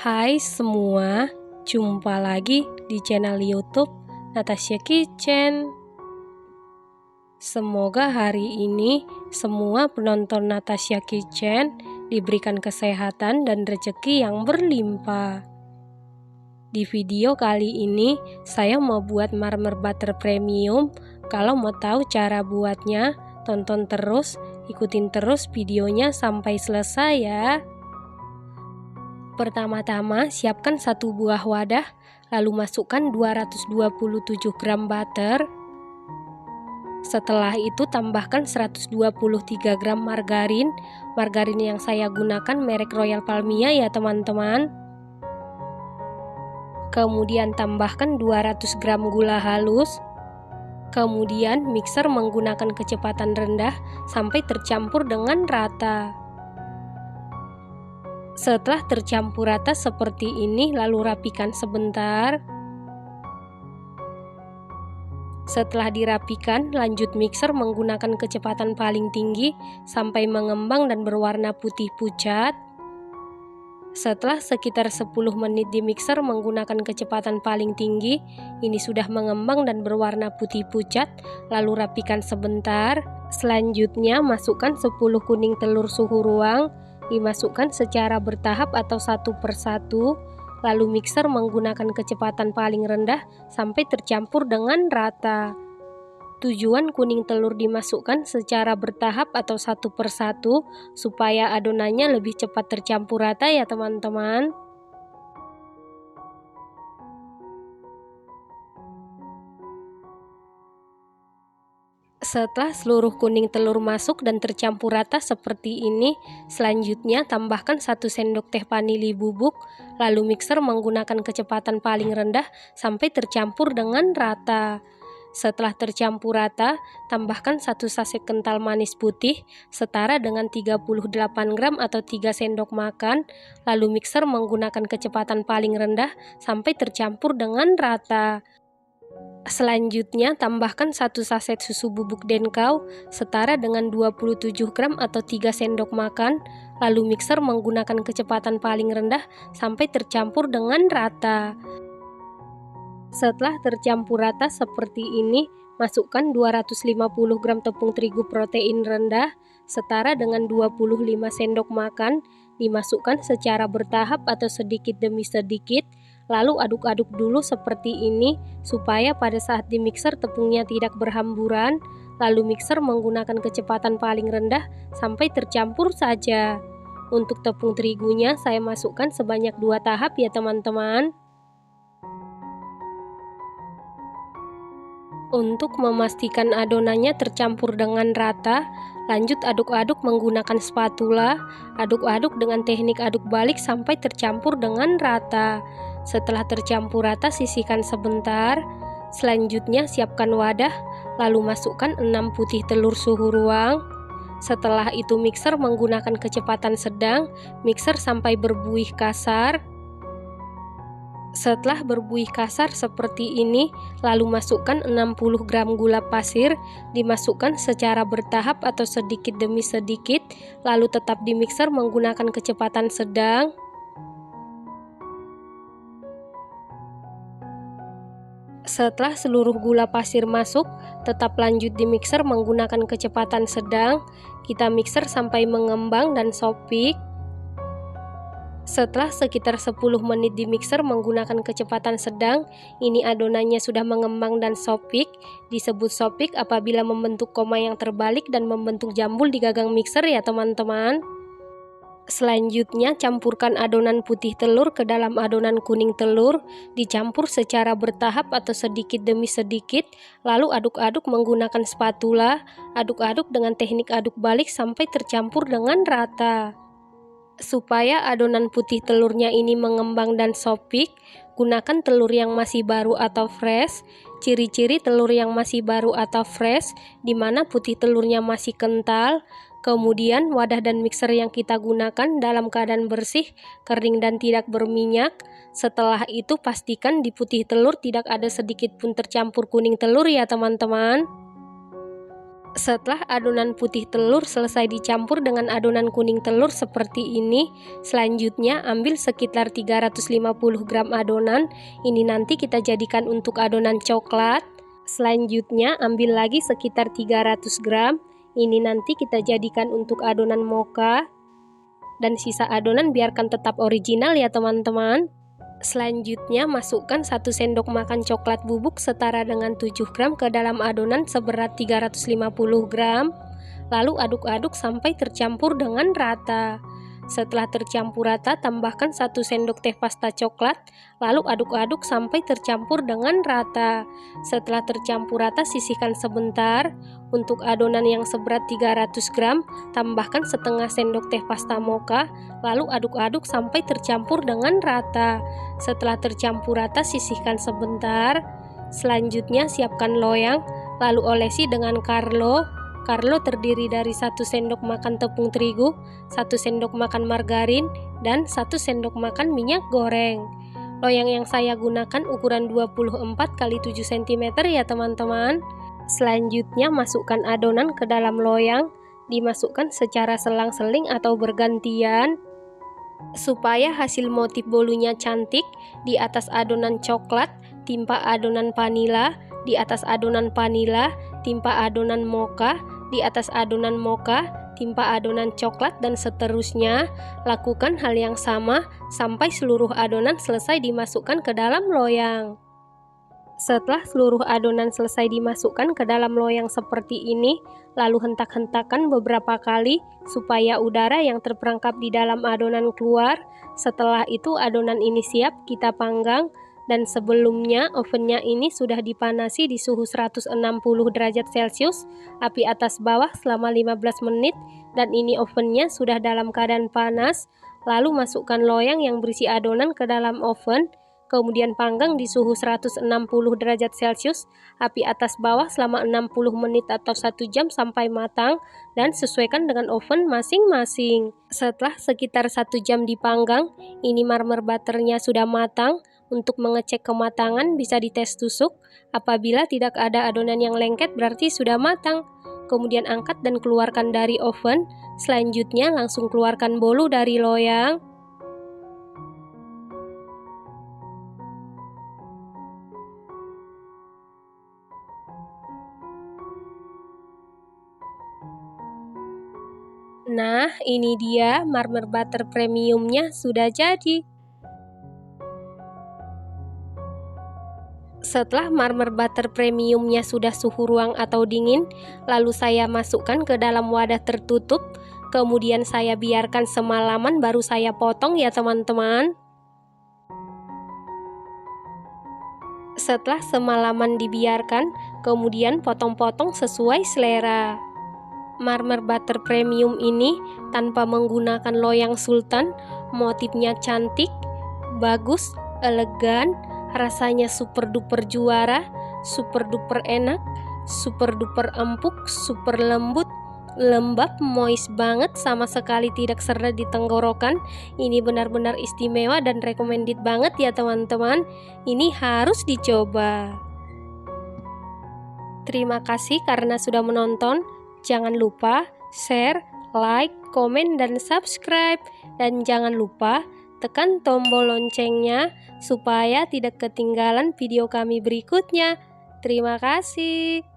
Hai semua, jumpa lagi di channel YouTube Natasha Kitchen. Semoga hari ini semua penonton Natasha Kitchen diberikan kesehatan dan rezeki yang berlimpah. Di video kali ini saya mau buat marmer butter premium. Kalau mau tahu cara buatnya, tonton terus, ikutin terus videonya sampai selesai ya. Pertama-tama siapkan satu buah wadah, lalu masukkan 227 gram butter. Setelah itu tambahkan 123 gram margarin. Margarin yang saya gunakan merek Royal Palmia ya teman-teman. Kemudian tambahkan 200 gram gula halus. Kemudian mixer menggunakan kecepatan rendah sampai tercampur dengan rata. Setelah tercampur rata seperti ini, lalu rapikan sebentar. Setelah dirapikan, lanjut mixer menggunakan kecepatan paling tinggi sampai mengembang dan berwarna putih pucat. Setelah sekitar 10 menit di mixer menggunakan kecepatan paling tinggi, ini sudah mengembang dan berwarna putih pucat, lalu rapikan sebentar. Selanjutnya masukkan 10 kuning telur suhu ruang, dimasukkan secara bertahap atau satu persatu, lalu mixer menggunakan kecepatan paling rendah sampai tercampur dengan rata. Tujuan kuning telur dimasukkan secara bertahap atau satu persatu supaya adonannya lebih cepat tercampur rata ya teman-teman. Setelah seluruh kuning telur masuk dan tercampur rata seperti ini, selanjutnya tambahkan 1 sendok teh vanili bubuk, lalu mixer menggunakan kecepatan paling rendah sampai tercampur dengan rata. Setelah tercampur rata, tambahkan 1 saset kental manis putih setara dengan 38 gram atau 3 sendok makan, lalu mixer menggunakan kecepatan paling rendah sampai tercampur dengan rata. Selanjutnya tambahkan 1 saset susu bubuk denkau setara dengan 27 gram atau 3 sendok makan, lalu mixer menggunakan kecepatan paling rendah sampai tercampur dengan rata. Setelah tercampur rata seperti ini, masukkan 250 gram tepung terigu protein rendah setara dengan 25 sendok makan, dimasukkan secara bertahap atau sedikit demi sedikit, lalu aduk-aduk dulu seperti ini supaya pada saat di mixer tepungnya tidak berhamburan, lalu mixer menggunakan kecepatan paling rendah sampai tercampur saja. Untuk tepung terigunya saya masukkan sebanyak 2 tahap ya teman-teman. Untuk memastikan adonannya tercampur dengan rata, lanjut aduk-aduk menggunakan spatula. Aduk-aduk dengan teknik aduk balik sampai tercampur dengan rata. Setelah tercampur rata, sisihkan sebentar. Selanjutnya siapkan wadah, lalu masukkan 6 putih telur suhu ruang. Setelah itu mixer menggunakan kecepatan sedang, mixer sampai berbuih kasar. Setelah berbuih kasar seperti ini, lalu masukkan 60 gram gula pasir, dimasukkan secara bertahap atau sedikit demi sedikit, lalu tetap di mixer menggunakan kecepatan sedang. Setelah seluruh gula pasir masuk, tetap lanjut di mixer menggunakan kecepatan sedang. Kita mixer sampai mengembang dan sopik. Setelah sekitar 10 menit di mixer menggunakan kecepatan sedang, ini adonannya sudah mengembang dan sopik. Disebut sopik apabila membentuk koma yang terbalik dan membentuk jambul di gagang mixer ya teman-teman. Selanjutnya campurkan adonan putih telur ke dalam adonan kuning telur, dicampur secara bertahap atau sedikit demi sedikit, lalu aduk-aduk menggunakan spatula. Aduk-aduk dengan teknik aduk balik sampai tercampur dengan rata. Supaya adonan putih telurnya ini mengembang dan sopik, gunakan telur yang masih baru atau fresh. Ciri-ciri telur yang masih baru atau fresh, di mana putih telurnya masih kental. Kemudian wadah dan mixer yang kita gunakan dalam keadaan bersih, kering dan tidak berminyak. Setelah itu pastikan di putih telur tidak ada sedikit pun tercampur kuning telur ya teman-teman. Setelah adonan putih telur selesai dicampur dengan adonan kuning telur seperti ini, selanjutnya ambil sekitar 350 gram adonan. Ini nanti kita jadikan untuk adonan coklat. Selanjutnya ambil lagi sekitar 300 gram. Ini nanti kita jadikan untuk adonan mocha. Dan sisa adonan biarkan tetap original ya teman-teman. Selanjutnya masukkan 1 sendok makan coklat bubuk setara dengan 7 gram ke dalam adonan seberat 350 gram. Lalu aduk-aduk sampai tercampur dengan rata. Setelah tercampur rata, tambahkan 1 sendok teh pasta coklat, lalu aduk-aduk sampai tercampur dengan rata. Setelah tercampur rata, sisihkan sebentar. Untuk adonan yang seberat 300 gram, tambahkan setengah sendok teh pasta mocha, lalu aduk-aduk sampai tercampur dengan rata. Setelah tercampur rata, sisihkan sebentar. Selanjutnya siapkan loyang, lalu olesi dengan Carlo. Carlo terdiri dari 1 sendok makan tepung terigu, 1 sendok makan margarin, dan 1 sendok makan minyak goreng. Loyang yang saya gunakan ukuran 24 x 7 cm ya teman-teman. Selanjutnya masukkan adonan ke dalam loyang, dimasukkan secara selang-seling atau bergantian. Supaya hasil motif bolunya cantik, di atas adonan coklat, timpa adonan vanila, di atas adonan vanila, timpa adonan mocha, di atas adonan mocha, timpa adonan coklat, dan seterusnya. Lakukan hal yang sama sampai seluruh adonan selesai dimasukkan ke dalam loyang. Setelah seluruh adonan selesai dimasukkan ke dalam loyang seperti ini, lalu hentak-hentakan beberapa kali supaya udara yang terperangkap di dalam adonan keluar. Setelah itu adonan ini siap kita panggang. Dan sebelumnya ovennya ini sudah dipanasi di suhu 160 derajat Celcius, api atas bawah selama 15 menit, dan ini ovennya sudah dalam keadaan panas. Lalu masukkan loyang yang berisi adonan ke dalam oven, kemudian panggang di suhu 160 derajat Celcius, api atas bawah selama 60 menit atau 1 jam sampai matang, dan sesuaikan dengan oven masing-masing. Setelah sekitar 1 jam dipanggang, ini marmer butternya sudah matang. Untuk mengecek kematangan bisa dites tusuk. Apabila tidak ada adonan yang lengket berarti sudah matang. Kemudian angkat dan keluarkan dari oven. Selanjutnya langsung keluarkan bolu dari loyang. Nah, ini dia marmer butter premiumnya sudah jadi. Setelah marmer butter premiumnya sudah suhu ruang atau dingin, lalu saya masukkan ke dalam wadah tertutup, kemudian saya biarkan semalaman baru saya potong ya teman-teman. Setelah semalaman dibiarkan, kemudian potong-potong sesuai selera. Marmer butter premium ini tanpa menggunakan loyang sultan, motifnya cantik, bagus, elegan, rasanya super duper juara, super duper enak, super duper empuk, super lembut, lembab, moist banget, sama sekali tidak seret di tenggorokan. Ini benar-benar istimewa dan recommended banget ya teman-teman. Ini harus dicoba. Terima kasih karena sudah menonton. Jangan lupa share, like, komen, dan subscribe. Dan jangan lupa tekan tombol loncengnya supaya tidak ketinggalan video kami berikutnya. Terima kasih.